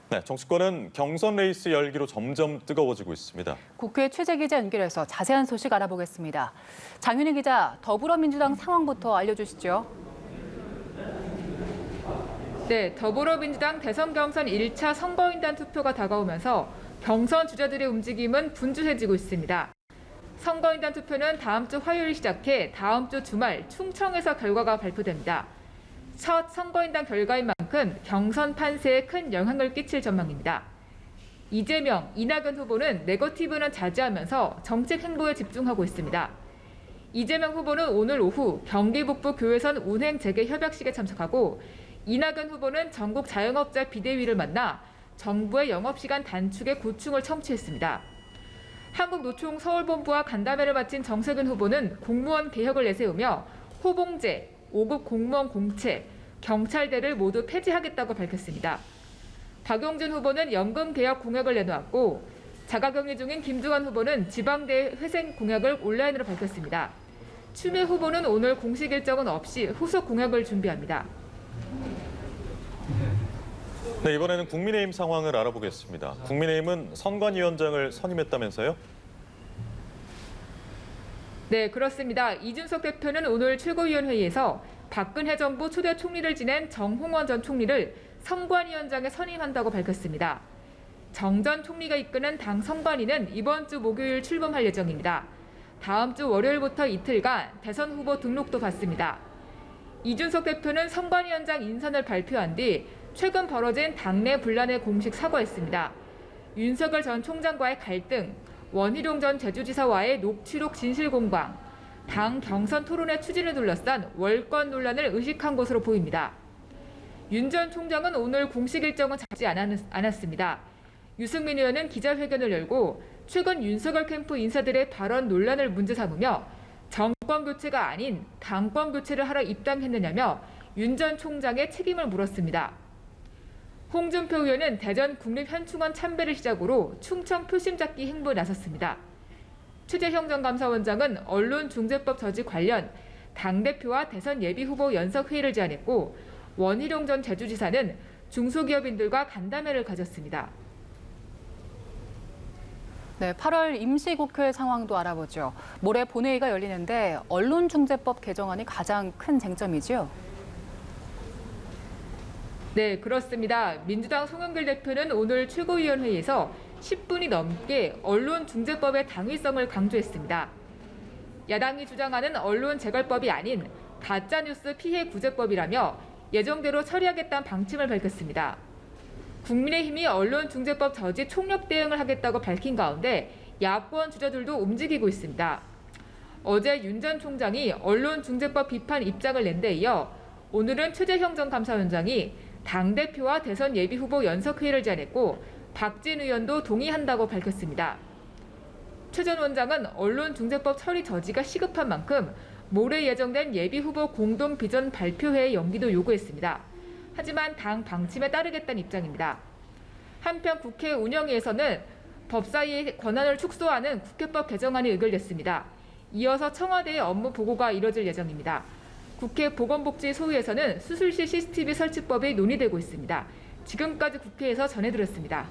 네, 정치권은 경선 레이스 열기로 점점 뜨거워지고 있습니다. 국회 취재 기자 연결해서 자세한 소식 알아보겠습니다. 장윤희 기자, 더불어민주당 상황부터 알려주시죠. 네, 더불어민주당 대선 경선 1차 선거인단 투표가 다가오면서 경선 주자들의 움직임은 분주해지고 있습니다. 선거인단 투표는 다음 주 화요일 시작해 다음 주 주말 충청에서 결과가 발표됩니다. 첫 선거인단 결과인 만큼 경선 판세에 큰 영향을 끼칠 전망입니다. 이재명, 이낙연 후보는 네거티브는 자제하면서 정책 행보에 집중하고 있습니다. 이재명 후보는 오늘 오후 경기 북부 교회선 운행 재개 협약식에 참석하고 이낙연 후보는 전국 자영업자 비대위를 만나 정부의 영업시간 단축에 고충을 청취했습니다. 한국노총 서울본부와 간담회를 마친 정세균 후보는 공무원 개혁을 내세우며 호봉제, 5급 공무원 공채, 경찰대를 모두 폐지하겠다고 밝혔습니다. 박용진 후보는 연금 개혁 공약을 내놓았고 자가격리 중인 김두관 후보는 지방대 회생 공약을 온라인으로 밝혔습니다. 추미애 후보는 오늘 공식 일정은 없이 후속 공약을 준비합니다. 네, 이번에는 국민의힘 상황을 알아보겠습니다. 국민의힘은 선관위원장을 선임했다면서요? 네, 그렇습니다. 이준석 대표는 오늘 최고위원회의에서 박근혜 정부 초대 총리를 지낸 정홍원 전 총리를 선관위원장에 선임한다고 밝혔습니다. 정 전 총리가 이끄는 당 선관위는 이번 주 목요일 출범할 예정입니다. 다음 주 월요일부터 이틀간 대선 후보 등록도 받습니다. 이준석 대표는 선관위원장 인선을 발표한 뒤 최근 벌어진 당내 분란에 공식 사과했습니다. 윤석열 전 총장과의 갈등, 원희룡 전 제주지사와의 녹취록 진실 공방, 당 경선 토론회 추진을 둘러싼 월권 논란을 의식한 것으로 보입니다. 윤 전 총장은 오늘 공식 일정은 잡지 않았습니다. 유승민 의원은 기자회견을 열고 최근 윤석열 캠프 인사들의 발언 논란을 문제 삼으며 정권 교체가 아닌 당권 교체를 하러 입당했느냐며 윤 전 총장의 책임을 물었습니다. 홍준표 의원은 대전 국립현충원 참배를 시작으로 충청 표심 잡기 행보에 나섰습니다. 최재형 전 감사원장은 언론중재법 저지 관련 당대표와 대선 예비후보 연석회의를 제안했고 원희룡 전 제주지사는 중소기업인들과 간담회를 가졌습니다. 네, 8월 임시국회 상황도 알아보죠. 모레 본회의가 열리는데 언론중재법 개정안이 가장 큰 쟁점이죠. 네, 그렇습니다. 민주당 송영길 대표는 오늘 최고위원회의에서 10분이 넘게 언론중재법의 당위성을 강조했습니다. 야당이 주장하는 언론재벌법이 아닌 가짜뉴스 피해 구제법이라며 예정대로 처리하겠다는 방침을 밝혔습니다. 국민의힘이 언론중재법 저지 총력 대응을 하겠다고 밝힌 가운데 야권 주자들도 움직이고 있습니다. 어제 윤 전 총장이 언론중재법 비판 입장을 낸 데 이어 오늘은 최재형 전 감사원장이 당대표와 대선 예비후보 연석회의를 제안했고 박진 의원도 동의한다고 밝혔습니다. 최 전 원장은 언론중재법 처리 저지가 시급한 만큼 모레 예정된 예비후보 공동 비전 발표회의 연기도 요구했습니다. 하지만 당 방침에 따르겠다는 입장입니다. 한편 국회 운영위에서는 법사위의 권한을 축소하는 국회법 개정안이 의결됐습니다. 이어서 청와대의 업무 보고가 이뤄질 예정입니다. 국회 보건복지소위에서는 수술실 CCTV 설치법이 논의되고 있습니다. 지금까지 국회에서 전해드렸습니다.